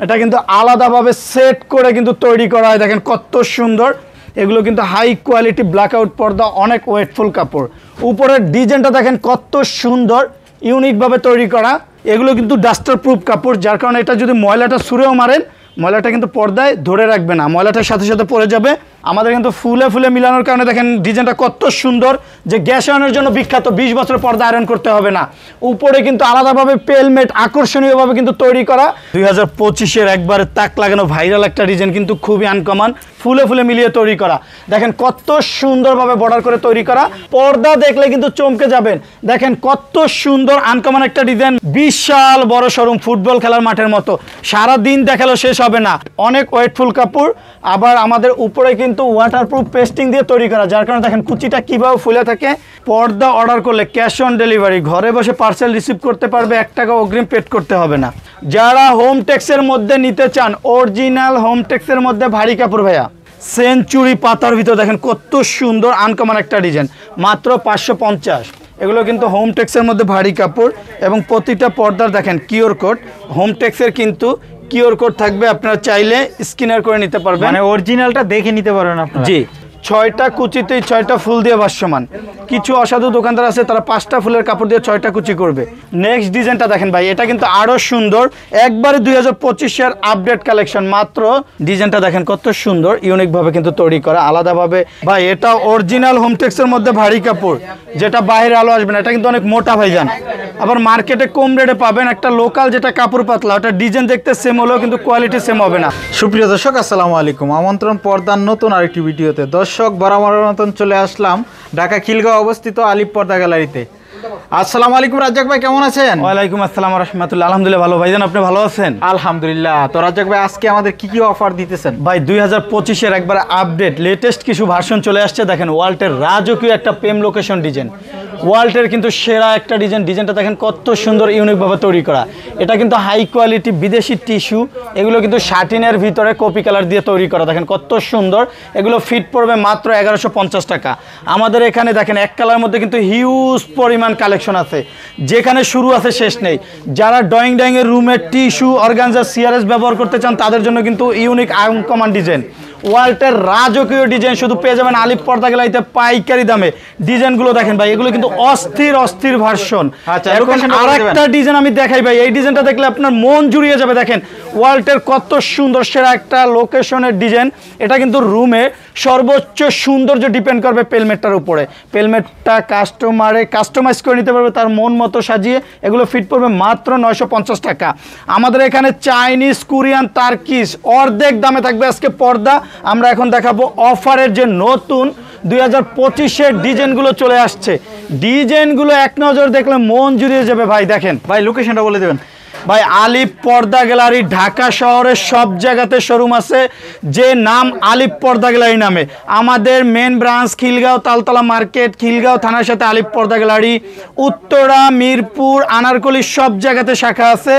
এটা কিন্তু আলাদাভাবে সেট করে কিন্তু তৈরি করা হয়, দেখেন কত সুন্দর। এগুলো কিন্তু হাই কোয়ালিটি ব্ল্যাকআউট পর্দা, অনেক ওয়েটফুল কাপড়। উপরের ডিজাইনটা দেখেন কত সুন্দর, ইউনিকভাবে তৈরি করা। এগুলো কিন্তু ডাস্টার প্রুফ কাপড়, যার কারণে এটা যদি ময়লাটা ছুঁড়েও মারেন, ময়লাটা কিন্তু পর্দায় ধরে রাখবে না, ময়লাটার সাথে সাথে পড়ে যাবে। আমাদের কিন্তু ফুলে ফুলে মিলানোর কারণে দেখেন ডিজাইনটা কত সুন্দর, যে গ্যাস আয়রনের জন্য বিখ্যাত, 20 বছর পর্দা আয়রন করতে হবে না। উপরে কিন্তু আলাদাভাবে পেলমেট আকর্ষণীয়ভাবে কিন্তু তৈরি করা। 2025-এর একবারে তাক লাগানো ভাইরাল একটা ডিজাইন, কিন্তু খুবই আনকমন, ফুলে ফুলে মিলিয়ে তৈরি করা। দেখেন কত সুন্দরভাবে বর্ডার করে তৈরি করা, পর্দা দেখলে কিন্তু চমকে যাবেন। দেখেন কত সুন্দর আনকমন একটা ডিজাইন, বিশাল বড় শোরুম, ফুটবল খেলার মাঠের মতো, সারাদিন দেখালেও শেষ হবে না। অনেক ওয়েটফুল কাপড়, আবার আমাদের উপরে কিন্তু ওয়াটারপ্রুফ পেস্টিং দিয়ে তৈরি করা, যার কারণে দেখেন কুচিটা কিভাবে ফুলে থাকে। পর্দা অর্ডার করলে ক্যাশ অন ডেলিভারি, ঘরে বসে পার্সেল রিসিভ করতে পারবে, 1 টাকা অগ্রিম পেড করতে হবে না। যারা হোম টেক্সের মধ্যে নিতে চান, অরিজিনাল হোম টেক্সের মধ্যে ভারী কাপড় ভাইয়া, সেঞ্চুরি পাতার ভিতর দেখেন কত সুন্দর আনকমন একটা ডিজাইন, মাত্র 550। এগুলো কিন্তু হোম টেক্সের মধ্যে ভারী কাপড়, এবং প্রতিটা পর্দার দেখেন কিউআর কোড, হোম টেক্সের কিন্তু কিউআর কোড থাকবে, আপনারা চাইলে স্ক্যানার করে নিতে পারবেন, মানে অরিজিনালটা দেখে নিতে পারবেন আপনারা। জি, 6টা কুচিতেই 6টা ফুল দিয়ে ভাসমান। কিছু অসাধু দোকানদার আছে, তারা 5টা ফুলের কাপড় দিয়ে 6টা কুচি করবে। নেক্সট ডিজাইনটা দেখেন ভাই, এটা কিন্তু আরো সুন্দর, একবারে 2025-এর আপডেট কালেকশন। মাত্র ডিজাইনটা দেখেন কত সুন্দর, ইউনিক ভাবে কিন্তু তৈরি করা আলাদাভাবে। ভাই এটা অরিজিনাল হোমটেক্সের মধ্যে ভারী কাপড়, যেটা বাইরে আলো আসবে না, এটা কিন্তু অনেক মোটা ভাইজান। আবার মার্কেটে কম রেটে পাবেন। একটা লোকাল যেটা কাপড় পাতলা, ওটা ডিজাইন দেখতে সেম হলেও কিন্তু কোয়ালিটি সেম হবে না। সুপ্রিয় দর্শক, আসসালামু আলাইকুম। আমন্ত্রণ পর্দার নতুন আরেকটি ভিডিওতে। দর্শক, বরাবরের মতন চলে আসলাম ঢাকা খিলগাঁও অবস্থিত আলিফ পর্দা গ্যালারিতে। আসসালামু আলাইকুম রাজ্জাক ভাই, কেমন আছেন? ওয়ালাইকুম আসসালাম রাহমাতুল্লাহ। আলহামদুলিল্লাহ ভালো ভাইজান, আপনি ভালো আছেন? আলহামদুলিল্লাহ। তো রাজ্জাক ভাই, আজকে আমাদের কি কি অফার দিতেছেন? ভাই 2025-এর একবার আপডেট লেটেস্ট কিছু ভার্সন চলে আসছে। দেখেন ওয়ালটের রাজকীয় একটা পেম লোকেশন ডিজাইন, ওয়ালটের কিন্তু সেরা একটা ডিজাইন। ডিজাইনটা দেখেন কত সুন্দর, ইউনিকভাবে তৈরি করা। এটা কিন্তু হাই কোয়ালিটি বিদেশি টিস্যু, এগুলো কিন্তু শাটিনের ভিতরে কপি কালার দিয়ে তৈরি করা। দেখেন কত সুন্দর, এগুলো ফিট পড়বে মাত্র 1150 টাকা। আমাদের এখানে দেখেন এক কালার মধ্যে কিন্তু হিউজ পরিমাণ কালেকশন আছে, যেখানে শুরু আছে শেষ নেই। যারা ড্রয়িং এর রুমে টিস্যু, অর্গানজা, সিআরএস ব্যবহার করতে চান, তাদের জন্য কিন্তু ইউনিক আনকমন ডিজাইন, ওয়ালটের রাজকীয় ডিজাইন শুধু পেয়ে যাবেন আলিফ পর্দা গ্যালারিতে পাইকারি দামে। ডিজাইনগুলো দেখেন ভাই, এগুলো কিন্তু অস্থির অস্থির ভার্সন। আচ্ছা, এখন আরেকটা ডিজাইন আমি দেখাই ভাই, এই ডিজাইনটা দেখলে আপনার মন জুড়িয়ে যাবে। দেখেন ওয়ালটের কত সুন্দর সেরা একটা লোকেশনের ডিজাইন। এটা কিন্তু রুমে সর্বোচ্চ সৌন্দর্য ডিপেন্ড করবে পেলমেটটার উপরে। পেলমেটটা কাস্টমাইজ করে নিতে পারবে তার মন মতো সাজিয়ে। এগুলো ফিট পড়বে মাত্র 950 টাকা। আমাদের এখানে চাইনিজ, কোরিয়ান, তার্কিশ অর্ধেক দামে থাকবে আজকে পর্দা। আমরা এখন দেখাবো অফারের যে নতুন 2025-এর ডিজাইনগুলো চলে আসছে। ডিজাইনগুলো এক নজর দেখলে মন জুড়িয়ে যাবে ভাই। দেখেন ভাই, লোকেশনটা বলে দেবেন। ভাই আলিফ পর্দা গ্যালারি ঢাকা শহরের সব জায়গাতে শোরুম আছে, যে নাম আলিফ পর্দা গ্যালারি নামে। আমাদের main branch Khilgaon Taltala market, Khilgaon থানার সাথে আলিফ পর্দা গ্যালারি, উত্তরা, মিরপুর, আনারকলি সব জায়গাতে শাখা আছে।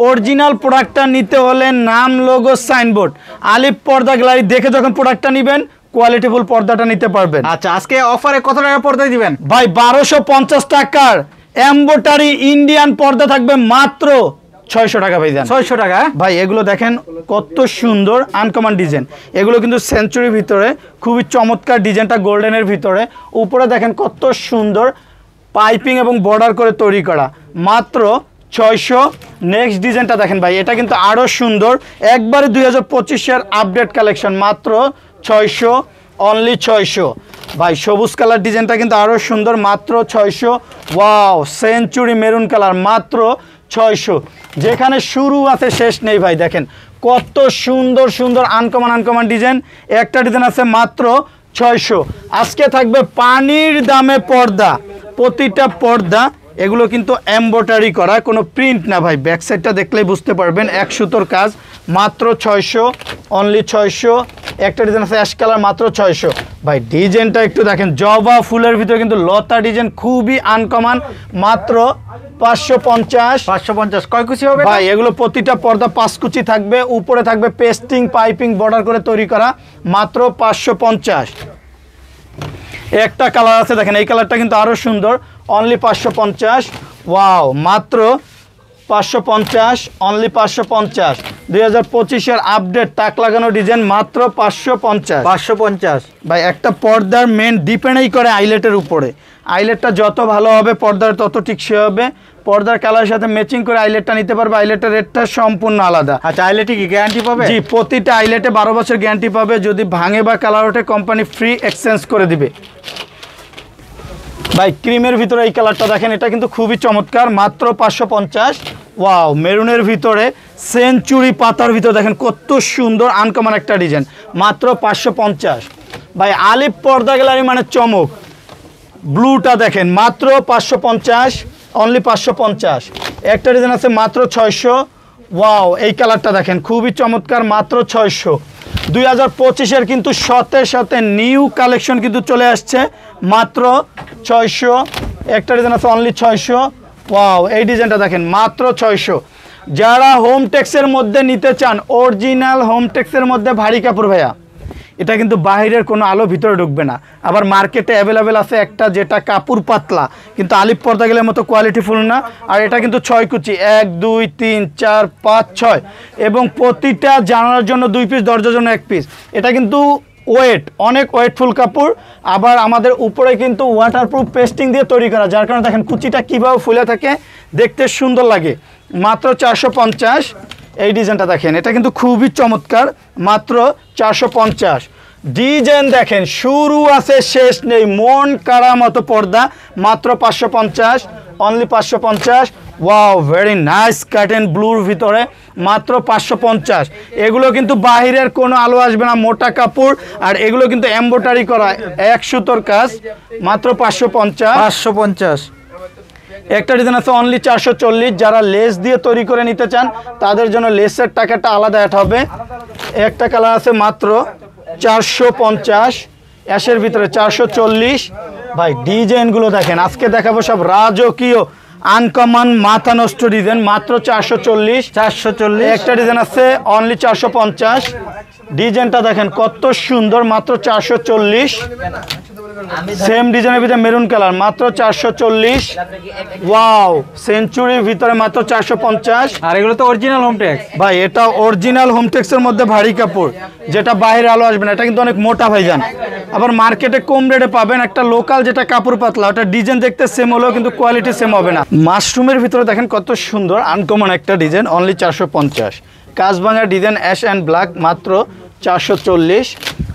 অরিজিনাল প্রোডাক্টটা নিতে হলে নাম, লোগো, সাইনবোর্ড, আলিফ পর্দা গ্যালারি দেখে যখন প্রোডাক্টটা নেবেন, কোয়ালিটিফুল পর্দাটা নিতে পারবেন। আচ্ছা, আজকে অফারে কত টাকা পর্দা দিবেন? ভাই 1250 টাকার এমব্রয়ডারি ইন্ডিয়ান পর্দা থাকবে মাত্র 600 টাকা ভাইজান। 600 টাকা ভাই। এগুলো দেখেন কত সুন্দর আনকমন ডিজাইন। এগুলো কিন্তু সেঞ্চুরির ভিতরে খুবই চমৎকার ডিজাইনটা, গোল্ডেনের ভিতরে। উপরে দেখেন কত সুন্দর পাইপিং এবং বর্ডার করে তৈরি করা, মাত্র 600। নেক্সট ডিজাইনটা দেখেন ভাই, এটা কিন্তু আরো সুন্দর, একবারে 2025-এর আপডেট কালেকশন, মাত্র 600, অনলি 600। ভাই সবুজ কালার ডিজাইনটা কিন্তু আরো সুন্দর, মাত্র 600। ওয়াও, সেঞ্চুরি মেরুন কালার, মাত্র 600। যেখানে শুরু আছে শেষ নেই ভাই। দেখেন কত সুন্দর সুন্দর আনকমন ডিজাইন। একটা ডিজাইন আছে মাত্র 600। আজকে থাকবে পানির দামে পর্দা, প্রতিটা পর্দা এগুলো কিন্তু এমব্রয়ডারি করা, কোনো প্রিন্ট না ভাই। ব্যাক সাইডটা দেখলেই বুঝতে পারবেন, 1 সুতোর কাজ, মাত্র 600, অনলি 600। একটা ডিজাইন আছে অ্যাশ কালার, মাত্র 600। ভাই ডিজাইনটা একটু দেখেন, জবা ফুলের ভিতরে কিন্তু লতা ডিজাইন, খুবই আনকমন, মাত্র 550। 550 কয় কুচি হবে ভাই? এগুলো প্রতিটা পর্দা 5 কুচি থাকবে, উপরে থাকবে পেস্টিং, পাইপিং, বর্ডার করে তৈরি করা, মাত্র 550। একটা কালার আছে দেখেন, এই কালারটা কিন্তু আরো সুন্দর, অনলি 550। ওয়াও, মাত্র 550, অনলি 550। 2025-এর আপডেট তাক লাগানো ডিজাইন, মাত্র 550। 550 ভাই একটা পর্দার মেন ডিপেন্ডই করে আইলেটের উপরে। আইলেটটা যত ভালো হবে পর্দার তত টিকসই হবে। পর্দার কালারের সাথে ম্যাচিং করে আইলেটটা নিতে পারবে। আইলেটের রেটটা সম্পূর্ণ আলাদা। আচ্ছা, আইলেটে কি গ্যারান্টি পাবে? জি, প্রতিটা আইলেটে 12 বছর গ্যারান্টি পাবে। যদি ভাঙে বা কালার ওঠে কোম্পানি ফ্রি এক্সচেঞ্জ করে দিবে। ভাই ক্রিমের ভিতরে এই কালারটা দেখেন, এটা কিন্তু খুবই চমৎকার, মাত্র 550। ওয়াও, মেরুনের ভিতরে সেঞ্চুরি পাতার ভিতরে দেখেন কত সুন্দর আনকমন একটা ডিজাইন, মাত্র 550। ভাই আলিফ পর্দা গ্যালারি মানে চমক। ব্লুটা দেখেন, মাত্র 550, অনলি 550। একটা ডিজাইন আছে মাত্র 600। ওয়াও, এই কালারটা দেখেন খুবই চমৎকার, মাত্র 600। 2025-এর কিন্তু সাথে নিউ কালেকশন কিন্তু চলে আসছে, মাত্র 600। একটা ডিজাইন আছে অনলি 600। ওয়াও, এই ডিজাইনটা দেখেন, মাত্র 600। যারা হোম টেক্সের মধ্যে নিতে চান, অরিজিনাল হোম টেক্সের মধ্যে ভারী কাপড় ভাইয়া, এটা কিন্তু বাইরের কোনো আলো ভিতরে ঢুকবে না। আবার মার্কেটে অ্যাভেলেবেল আছে একটা, যেটা কাপড় পাতলা কিন্তু আলিফ পর্দা গেলের মতো কোয়ালিটিফুল না। আর এটা কিন্তু 6 কুচি, 1 2 3 4 5 6, এবং প্রতিটা জানালার জন্য 2 পিস, দরজার জন্য 1 পিস। এটা কিন্তু ওয়েট, অনেক ওয়েটফুল কাপড়। আবার আমাদের উপরে কিন্তু ওয়াটারপ্রুফ পেস্টিং দিয়ে তৈরি করা, যার কারণে দেখেন কুচিটা কীভাবে ফুলে থাকে, দেখতে সুন্দর লাগে। মাত্র 450। এই ডিজাইনটা দেখেন, এটা কিন্তু খুবই চমৎকার, মাত্র 450। ডিজাইন দেখেন, শুরু আছে শেষ নেই, মন কাড়া মতো পর্দা, মাত্র 550, only 550। Wow, very nice curtain ব্লুর ভিতরে, মাত্র 550। এগুলো কিন্তু বাহিরের কোনো আলো আসবে না, মোটা কাপড়। আর এগুলো কিন্তু এমব্রয়ডারি করা, 1 সুতোর কাজ, মাত্র 550। 550। একটা ডিজাইন আছে অনলি 440। যারা লেস দিয়ে তৈরি করে নিতে চান তাদের জন্য লেসের টাকাটা আলাদা অ্যাড হবে। একটা কালার আছে মাত্র 450, অ্যাশের ভিতরে 440। ভাই ডিজাইনগুলো দেখেন, আজকে দেখাবো সব রাজকীয় আনকমন মাথা নষ্ট ডিজাইন, মাত্র 440। 440। একটা ডিজাইন আছে অনলি 450। ডিজাইনটা দেখেন কত সুন্দর, মাত্র 440। সেম ডিজাইনের ভিতরে মেরুন কালার, মাত্র 440। ওয়াও, সেঞ্চুরির ভিতরে মাত্র 450। আর এগুলো তো অরিজিনাল হোম টেক্স ভাই, এটা অরিজিনাল হোমটেক্সের মধ্যে ভারী কাপড়, যেটা বাইরে আলো আসবে না। এটা কিন্তু অনেক মোটা ভাইজান। আবার মার্কেটে কম রেটে পাবেন একটা লোকাল, যেটা কাপড় পাতলা, ওটা ডিজাইন দেখতে সেম হলেও কিন্তু কোয়ালিটি সেম হবে না। মাশরুমের ভিতরে দেখেন কত সুন্দর আনকমন একটা ডিজাইন, অনলি 450। কাজভাঙা ডিজাইন, অ্যাশ অ্যান্ড ব্ল্যাক, মাত্র 440।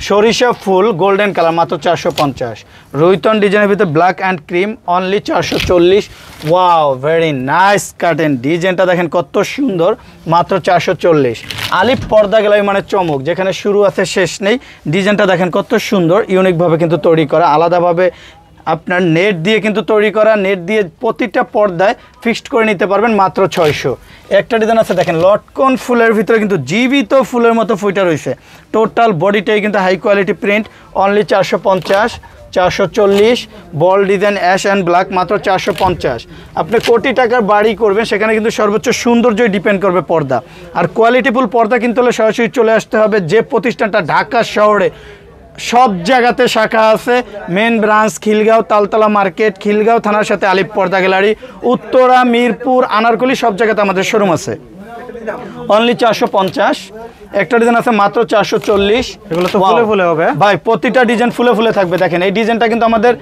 সরিষা ফুল গোল্ডেন কালার, মাত্র 450। রুইতন ডিজাইনের ভিতরে black and cream, only 440। Wow, very nice curtain. ডিজাইনটা দেখেন কত সুন্দর, মাত্র 440। আলিফ পর্দা গ্যালারি মানে চমক, যেখানে শুরু আছে শেষ নেই। ডিজাইনটা দেখেন কত সুন্দর, ইউনিকভাবে কিন্তু তৈরি করা, আলাদাভাবে আপনার নেট দিয়ে কিন্তু তৈরি করা। নেট দিয়ে প্রতিটা পর্দায় ফিক্সড করে নিতে পারবেন, মাত্র 600। একটা ডিজাইন আছে দেখেন, লটকন ফুলের ভিতরে কিন্তু জীবিত ফুলের মতো ফুইটা রয়েছে। টোটাল বডিটাই কিন্তু high quality print, only 450। 440। Ball design, ash and black, মাত্র 450। আপনি কোটি টাকার বাড়ি করবেন, সেখানে কিন্তু সর্বোচ্চ সৌন্দর্যই ডিপেন্ড করবে পর্দা। আর কোয়ালিটিফুল পর্দা কিনতে হলে সরাসরি চলে আসতে হবে যে প্রতিষ্ঠানটা ঢাকা শহরে সব জায়গাতে শাখা আছে। Main branch Khilgaon, Taltala market, Khilgaon থানার সাথে আলিফ পর্দা গ্যালারি, উত্তরা, মিরপুর, আনারকলি, সব জায়গাতে আমাদের শোরুম আছে। অনলি 450। একটা ডিজাইন আছে মাত্র 440। এগুলো তো ফুলে ফুলে হবে ভাই, প্রতিটা ডিজাইন ফুলে ফুলে থাকবে। দেখেন এই ডিজাইনটা কিন্তু আমাদের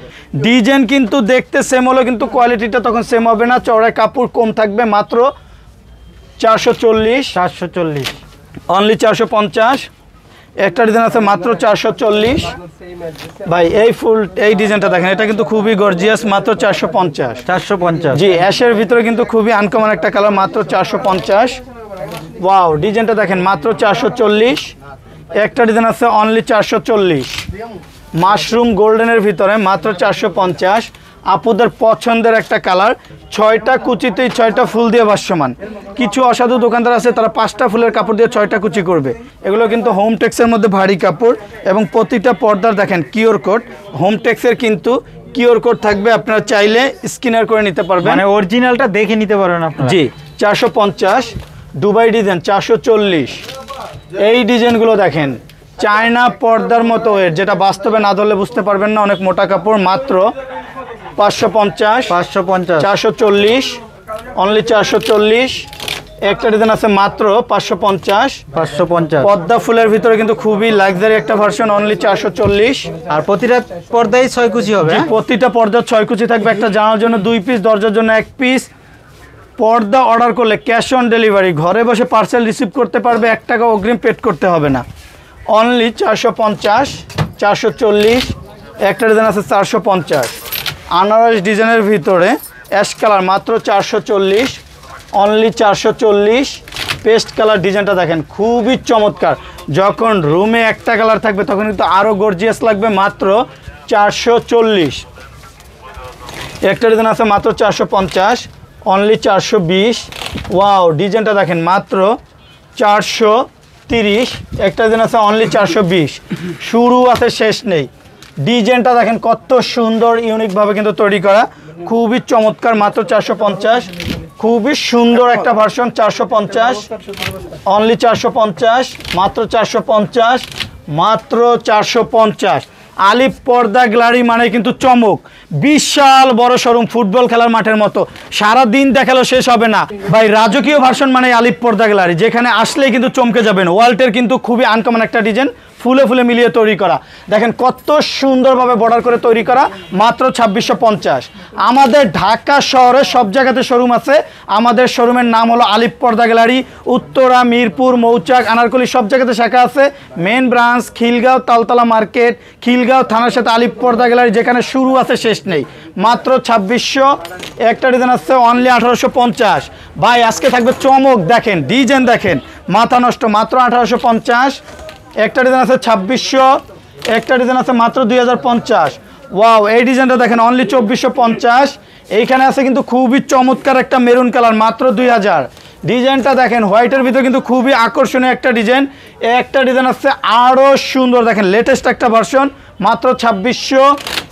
ডিজাইন কিন্তু দেখতে সেম হলো, কিন্তু কোয়ালিটিটা তখন সেম হবে না, চওড়ায় কাপড় কম থাকবে। মাত্র 440। 440। অনলি 450। একটা ডিজাইন আছে মাত্র 440। ভাই এই ডিজাইনটা দেখেন, এটা কিন্তু খুবই গর্জিয়াস, মাত্র 450। 450। জি, অ্যাশের ভিতরে কিন্তু খুবই আনকমন একটা কালার, মাত্র 450। ওয়াও, ডিজাইনটা দেখেন, মাত্র 440। একটা ডিজাইন আছে অনলি 440। মাশরুম গোল্ডেনের ভিতরে, মাত্র 450। আপুদের পছন্দের একটা কালার, 6টা কুচিতেই 6টা ফুল দিয়ে ভাসমান। কিছু অসাধু দোকানদার আছে, তারা 5টা ফুলের কাপড় দিয়ে 6টা কুচি করবে। এগুলো কিন্তু হোম টেক্সের মধ্যে ভারী কাপড়, এবং প্রতিটা পর্দার দেখেন কিউআর কোড। হোম টেক্সের কিন্তু কিউআর কোড থাকবে, আপনারা চাইলে স্ক্যানার করে নিতে পারবেন, মানে অরিজিনালটা দেখে নিতে পারবেন আপনারা। জি। 450। Dubai design, 440। এই ডিজাইনগুলো দেখেন, চায়না পর্দার মতো, যেটা বাস্তবে না ধরলে বুঝতে পারবেন না, অনেক মোটা কাপড়, মাত্র 550। 550। 440। অনলি 440। একটা ডিজাইন আছে মাত্র 550। 550 পদ্মা ফুলের ভিতরে কিন্তু খুবই লাক্সারি একটা ভার্সন, অনলি 440। আর প্রতিটা পর্দায় 6 কুচি হবে। প্রতিটা পর্দা 6 কুচি থাকবে, একটা জানার জন্য 2 পিস, দরজার জন্য 1 পিস। পর্দা অর্ডার করলে ক্যাশ অন ডেলিভারি, ঘরে বসে পার্সেল রিসিভ করতে পারবে, 1 টাকা অগ্রিম পেড করতে হবে না। অনলি 450, 440। একটা ডিজাইন আছে 450, আনারস ডিজাইনের ভিতরে অ্যাশ কালার, মাত্র 440, অনলি 440। পেস্ট কালার ডিজাইনটা দেখেন খুবই চমৎকার, যখন রুমে একটা কালার থাকবে তখন কিন্তু আরও গর্জিয়াস লাগবে, মাত্র 440। একটা ডিজাইন আছে মাত্র 450, অনলি 420। ওয়াও, ডিজাইনটা দেখেন মাত্র 430। একটা ডিজাইন আছে অনলি 420, শুরু আছে শেষ নেই। ডিজাইনটা দেখেন কত সুন্দর, ইউনিকভাবে কিন্তু তৈরি করা, খুবই চমৎকার, মাত্র 450। খুবই সুন্দর একটা ভার্সন, 450, অনলি 450, মাত্র 450, মাত্র 450। আলিফ পর্দা গ্যালারি মানে কিন্তু চমক, বিশাল বড় শোরুম, ফুটবল খেলার মাঠের মতো, সারা দিন দেখালো শেষ হবে না ভাই। রাজকীয় ভার্সন মানে আলিফ পর্দা গ্যালারি, যেখানে আসলেই কিন্তু চমকে যাবেন। ওয়ালটের কিন্তু খুবই আনকমন একটা ডিজাইন, ফুলে ফুলে মিলিয়ে তৈরি করা, দেখেন কত সুন্দরভাবে বর্ডার করে তৈরি করা, মাত্র 2650। আমাদের ঢাকা শহরে সব জায়গাতে শোরুম আছে, আমাদের শোরুমের নাম হলো আলিফ পর্দা গ্যালারি। উত্তরা, মিরপুর, মৌচাক, আনারকলি সব জায়গাতে শাখা আছে। Main branch Khilgaon, Taltala market, Khilgaon থানার সাথে আলিফ পর্দা গ্যালারি, যেখানে শুরু আছে শেষ নেই, মাত্র 2600। একটা ডিজাইন আছে অনলি 1850। ভাই আজকে থাকবে চমক, দেখেন ডিজাইন দেখেন মাথা নষ্ট, মাত্র 1850। একটা ডিজাইন আছে 2600। একটা ডিজাইন আছে মাত্র 2050। ওয়াও, এই ডিজাইনটা দেখেন অনলি 2450। এইখানে আছে কিন্তু খুবই চমৎকার একটা মেরুন কালার, মাত্র 2000। ডিজাইনটা দেখেন হোয়াইটের ভিতরে কিন্তু খুবই আকর্ষণীয় একটা ডিজাইন। একটা ডিজাইন আছে আরও সুন্দর, দেখেন লেটেস্ট একটা ভার্সন, মাত্র 2600।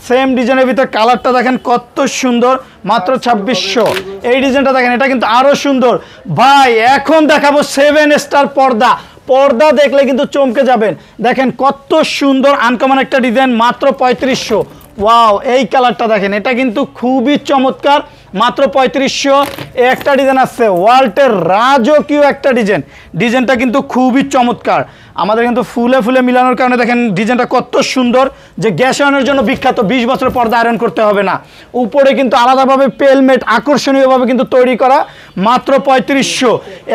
সেম ডিজাইনের ভিতরে কালারটা দেখেন কত সুন্দর, মাত্র 2600। এই ডিজাইনটা দেখেন, এটা কিন্তু আরও সুন্দর। ভাই এখন দেখাবো 7 স্টার পর্দা, পর্দা দেখলে কিন্তু চমকে যাবেন, দেখেন কত সুন্দর আনকমন একটা ডিজাইন, মাত্র 3500। ওয়াও, এই কালারটা দেখেন, এটা কিন্তু খুবই চমৎকার, মাত্র 3500। একটা ডিজাইন আছে ওয়ালটের রাজকীয় একটা ডিজাইন, ডিজাইনটা কিন্তু খুবই চমৎকার, আমাদের কিন্তু ফুলে ফুলে মিলানোর কারণে দেখেন ডিজাইনটা কত সুন্দর, যে গ্যাস আয়রনের জন্য বিখ্যাত, 20 বছর পর্দা আয়রন করতে হবে না। উপরে কিন্তু আলাদাভাবে পেলমেট আকর্ষণীয়ভাবে কিন্তু তৈরি করা, মাত্র 3500।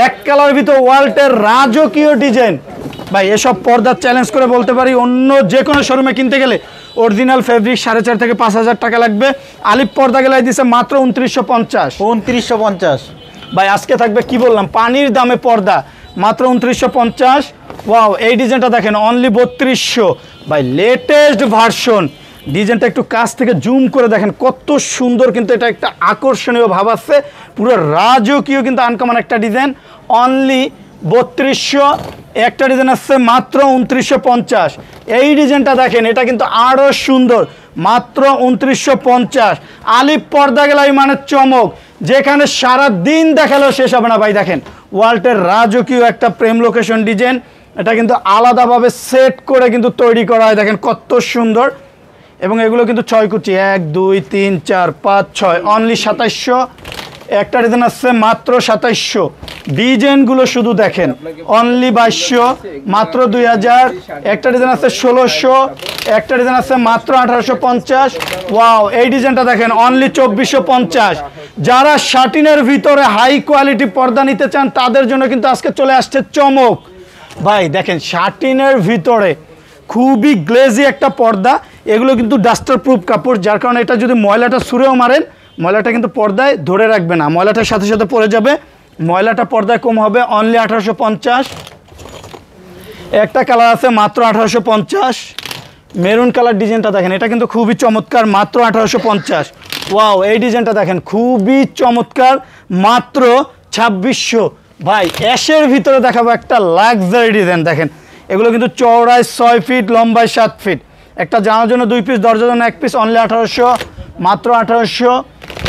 এক কালার ভিতর ওয়ালটের রাজকীয় ডিজাইন। ভাই এসব পর্দা চ্যালেঞ্জ করে বলতে পারি, অন্য যে কোনো শোরুমে কিনতে গেলে অরিজিনাল ফেব্রিক 4.5 থেকে 5000 টাকা লাগবে। আলিফ পর্দা গেলায় দিছে মাত্র 2950। 2950। ভাই আজকে থাকবে কি বললাম, পানির দামে পর্দা, মাত্র 2950। ওয়াও, এই ডিজাইনটা দেখেন অনলি 3200। ভাই লেটেস্ট ভার্সন, ডিজাইনটা একটু কাছ থেকে জুম করে দেখেন কত সুন্দর, কিন্তু এটা একটা আকর্ষণীয় ভাব আছে, পুরো রাজকীয় কিন্তু আনকমন একটা ডিজাইন, অনলি 3200। একটা ডিজাইন আসছে মাত্র 2950। এই ডিজাইনটা দেখেন, এটা কিন্তু আরও সুন্দর, মাত্র 2950। আলিফ পর্দা গ্যালারি মানে চমক, যেখানে সারা দিন দেখালেও শেষ হবে না। ভাই দেখেন ওয়ালটের রাজকীয় একটা প্রেম লোকেশন ডিজাইন, এটা কিন্তু আলাদাভাবে সেট করে কিন্তু তৈরি করা হয়, দেখেন কত সুন্দর। এবং এগুলো কিন্তু 6 কুচি, 1 2 3 4 5 6, অনলি 2700। একটা ডিজাইন আসছে মাত্র 2700। ডিজাইনগুলো শুধু দেখেন, অনলি 2200, মাত্র 2000। একটা ডিজাইন আছে 1600। একটা ডিজাইন আছে মাত্র 1850। ওয়াও, এই ডিজাইনটা দেখেন অনলি 2450। যারা শাটিনের ভিতরে হাই কোয়ালিটি পর্দা নিতে চান তাদের জন্য কিন্তু আজকে চলে আসছে চমক। ভাই দেখেন শাটিনের ভিতরে খুবই গ্লেজি একটা পর্দা, এগুলো কিন্তু ডাস্টার প্রুফ কাপড়, যার কারণে এটা যদি ময়লাটা ছুঁড়েও মারেন, ময়লাটা কিন্তু পর্দায় ধরে রাখবে না, ময়লাটার সাথে সাথে পড়ে যাবে, ময়লাটা পর্দায় কম হবে, অনলি 1850। একটা কালার আছে মাত্র 1850, মেরুন কালার ডিজাইনটা দেখেন, এটা কিন্তু খুবই চমৎকার, মাত্র 1850। ওয়াও, এই ডিজাইনটা দেখেন খুবই চমৎকার, মাত্র 2600। ভাই অ্যাশের ভিতরে দেখাবো একটা লাক্সারি ডিজাইন, দেখেন এগুলো কিন্তু চওড়ায় 6 ফিট, লম্বায় 7 ফিট, একটা জানার জন্য 2 পিস, দরজার জন্য 1 পিস, অনলি 1800, মাত্র 1800।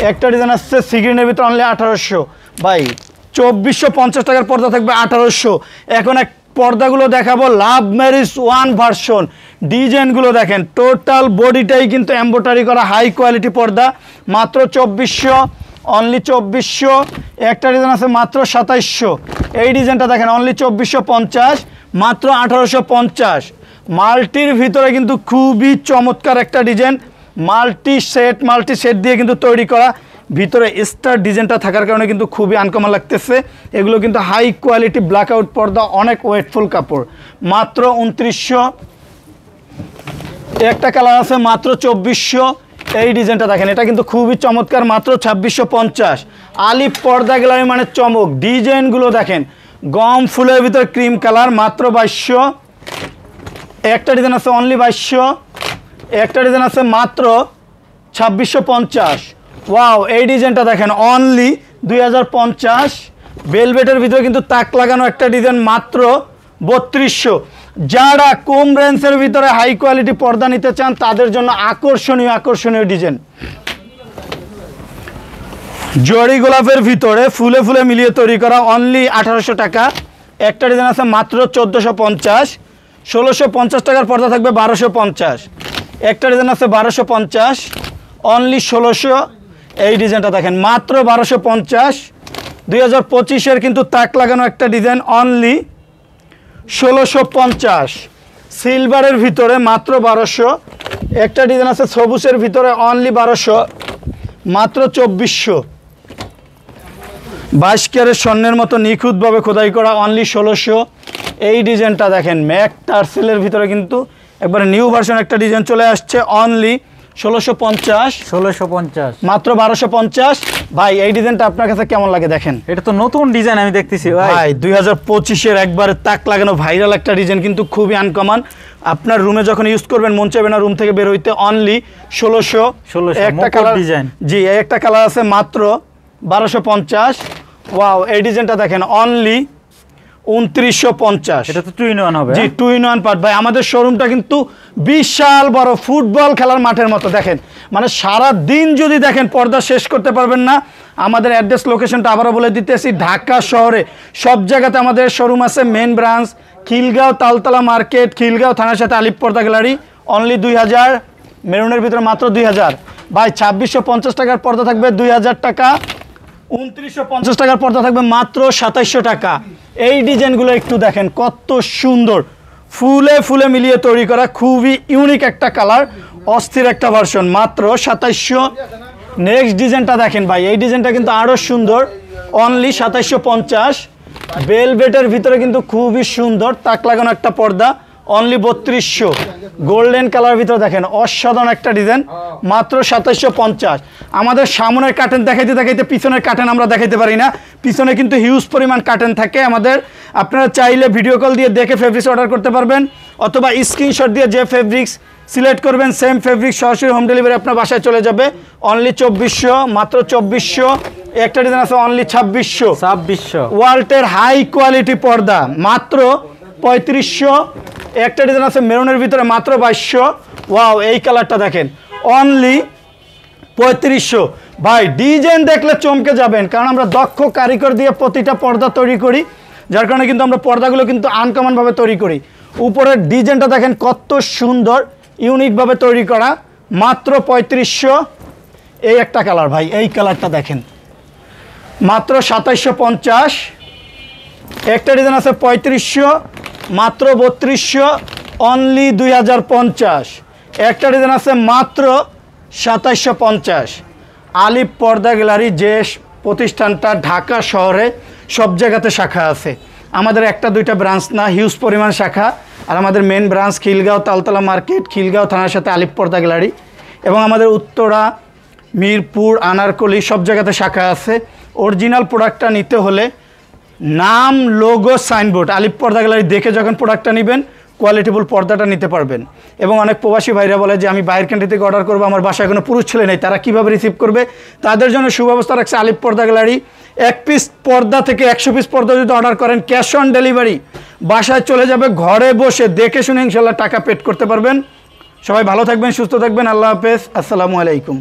একটা ডিজাইন আসছে সিগ্রিনের ভিতরে, অনলি 1800। ভাই 2450 টাকার পর্দা থাকবে 1800। এখন এক পর্দাগুলো দেখাবো লাভ ম্যারিজ 1 ভার্সন, ডিজাইনগুলো দেখেন টোটাল বডিটাই কিন্তু এমব্রয়ডারি করা হাই কোয়ালিটি পর্দা, মাত্র 2400। অনলি 2400। একটা ডিজাইন আছে মাত্র 2700। এই ডিজাইনটা দেখেন অনলি 2450, মাত্র 1850। মাল্টির ভিতরে কিন্তু খুবই চমৎকার একটা ডিজাইন, মাল্টি সেট দিয়ে কিন্তু তৈরি করা। ভিতরে স্টার ডিজাইনটা থাকার কারণে কিন্তু খুবই আনকমন লাগতেছে। এগুলো কিন্তু হাই কোয়ালিটি ব্ল্যাকআউট পর্দা, অনেক ওয়েটফুল কাপড়, মাত্র 2900। একটা কালার আছে মাত্র 2400। এই ডিজাইনটা দেখেন, এটা কিন্তু খুবই চমৎকার, মাত্র 2650। আলিফ পর্দা গ্যালারি মানে চমক। ডিজাইনগুলো দেখেন, গম ফুলের ভিতরে ক্রিম কালার, মাত্র 2200। একটা ডিজাইন আছে অনলি 2200। একটা ডিজাইন আছে মাত্র 2650। ওয়াও, এই ডিজাইনটা দেখেন অনলি 2050। ভেলভেটের ভিতরে কিন্তু তাক লাগানো একটা ডিজাইন, মাত্র 3200। যারা কম রেঞ্জের ভিতরে হাই কোয়ালিটি পর্দা নিতে চান তাদের জন্য আকর্ষণীয় ডিজাইন। জরি গোলাপের ভিতরে ফুলে ফুলে মিলিয়ে তৈরি করা, অনলি 1800 টাকা। একটা ডিজাইন আছে মাত্র 1450। 1650 টাকার পর্দা থাকবে 1250। একটা ডিজাইন আছে 1250, অনলি 1600। এই ডিজাইনটা দেখেন মাত্র 1250। 2025-এর কিন্তু তাক লাগানো একটা ডিজাইন, অনলি 1650। সিলভারের ভিতরে মাত্র 1200। একটা ডিজাইন আছে সবুজের ভিতরে, অনলি 1200, মাত্র 2400। 22 ক্যারেট স্বর্ণের মতো নিখুঁতভাবে খোদাই করা, অনলি 1600। এই ডিজাইনটা দেখেন ম্যাক টার্সেলের ভিতরে কিন্তু একবারে নিউ ভার্সন একটা ডিজাইন চলে আসছে, অনলি 1650, মাত্র 1250। ভাই এই ডিজাইনটা আপনার কাছে কেমন লাগে দেখেন? এটা তো নতুন ডিজাইন আমি দেখতেছি ভাই 2025-এর একবারে তাক লাগানো ভাইরাল একটা ডিজাইন, কিন্তু খুবই আনকমন। আপনার রুমে যখন ইউজ করবেন মন চাইবে না রুম থেকে বের হইতে, অনলি 1600। একটা কালার ডিজাইন, জি একটা কালার আছে মাত্র 1250। ওয়াও, এই ডিজাইনটা দেখেন অনলি 2950। এটা তো 2 in 1 হবে। জি 2 in 1 পার্ট। ভাই আমাদের শোরুমটা কিন্তু বিশাল বড়, ফুটবল খেলার মাঠের মতো। দেখেন মানে সারা দিন যদি দেখেন পর্দা শেষ করতে পারবেন না। আমাদের অ্যাড্রেস লোকেশনটা আবারও বলে দিতেছি, ঢাকা শহরে সব জায়গাতে আমাদের শোরুম আছে। Main branch Khilgaon Taltala market, Khilgaon থানার সাথে আলিফ পর্দা গ্যালারি, অনলি 2000। মেরুনের ভিতরে মাত্র 2000। ভাই 2650 টাকার পর্দা থাকবে 2000 টাকা। 2950 টাকার পর্দা থাকবে মাত্র 2700 টাকা। এই ডিজাইনগুলো একটু দেখেন কত সুন্দর, ফুলে ফুলে মিলিয়ে তৈরি করা, খুবই ইউনিক একটা কালার, অস্থির একটা ভার্সন, মাত্র 2700। নেক্সট ডিজাইনটা দেখেন ভাই, এই ডিজাইনটা কিন্তু আরও সুন্দর, অনলি 2750। ভেলভেটের ভিতরে কিন্তু খুবই সুন্দর তাক লাগানো একটা পর্দা, অনলি 3200। গোল্ডেন কালার ভিতরে দেখেন অসাধারণ একটা ডিজাইন, মাত্র 2750। আমাদের সামনের কার্টেন দেখাইতে পিছনের কার্টেন আমরা দেখাইতে পারি না, পিছনে কিন্তু হিউজ পরিমাণ কার্টেন থাকে আমাদের। আপনারা চাইলে ভিডিও কল দিয়ে দেখে ফেব্রিক্স অর্ডার করতে পারবেন, অথবা স্ক্রিনশট দিয়ে যে ফেব্রিক্স সিলেক্ট করবেন সেম ফেব্রিক্স সরাসরি হোম ডেলিভারি আপনার বাসায় চলে যাবে, অনলি 2400, মাত্র 2400। একটা ডিজাইন আছে অনলি 2600। ওয়ালটের হাই কোয়ালিটি পর্দা, মাত্র 3500। একটা ডিজাইন আছে মেরুনের ভিতরে, মাত্র 2200। ওয়াও, এই কালারটা দেখেন অনলি 3500। ভাই ডিজাইন দেখলে চমকে যাবেন, কারণ আমরা দক্ষ কারিগর দিয়ে প্রতিটা পর্দা তৈরি করি, যার কারণে কিন্তু আমরা পর্দাগুলো কিন্তু আনকমনভাবে তৈরি করি। উপরের ডিজাইনটা দেখেন কত সুন্দর, ইউনিকভাবে তৈরি করা, মাত্র 3500। এই একটা কালার ভাই, এই কালারটা দেখেন মাত্র 2750। একটা ডিজাইন আছে 3500, মাত্র 3200, অনলি 2050। একটা ডিজাইন আছে মাত্র 2750। আলিফ পর্দা গ্যালারি যে প্রতিষ্ঠানটা ঢাকা শহরে সব জায়গাতে শাখা আছে, আমাদের একটা দুইটা ব্রাঞ্চ না, হিউজ পরিমাণ শাখা। আর আমাদের main branch Khilgaon Taltala market, Khilgaon থানার সাথে আলিফ পর্দা গ্যালারি, এবং আমাদের উত্তরা, মিরপুর, আনারকলি সব জায়গাতে শাখা আছে। অরিজিনাল প্রোডাক্টটা নিতে হলে নাম, লোগো, সাইনবোর্ড আলিফ পর্দা গ্যালারি দেখে যখন প্রোডাক্টটা নেবেন কোয়ালিটিফুল পর্দাটা নিতে পারবেন। এবং অনেক প্রবাসী ভাইরা বলে যে আমি বাইরের কান্ট্রি থেকে অর্ডার করবো, আমার বাসায় কোনো পুরুষ ছেলে নেই, তারা কীভাবে রিসিভ করবে? তাদের জন্য সুব্যবস্থা রাখছে আলিফ পর্দা গ্যালারি। 1 পিস পর্দা থেকে 100 পিস পর্দা যদি অর্ডার করেন, ক্যাশ অন ডেলিভারি বাসায় চলে যাবে, ঘরে বসে দেখে শুনে ইনশাল্লাহ টাকা পেড করতে পারবেন। সবাই ভালো থাকবেন, সুস্থ থাকবেন, আল্লাহ হাফেজ, আসসালামু আলাইকুম।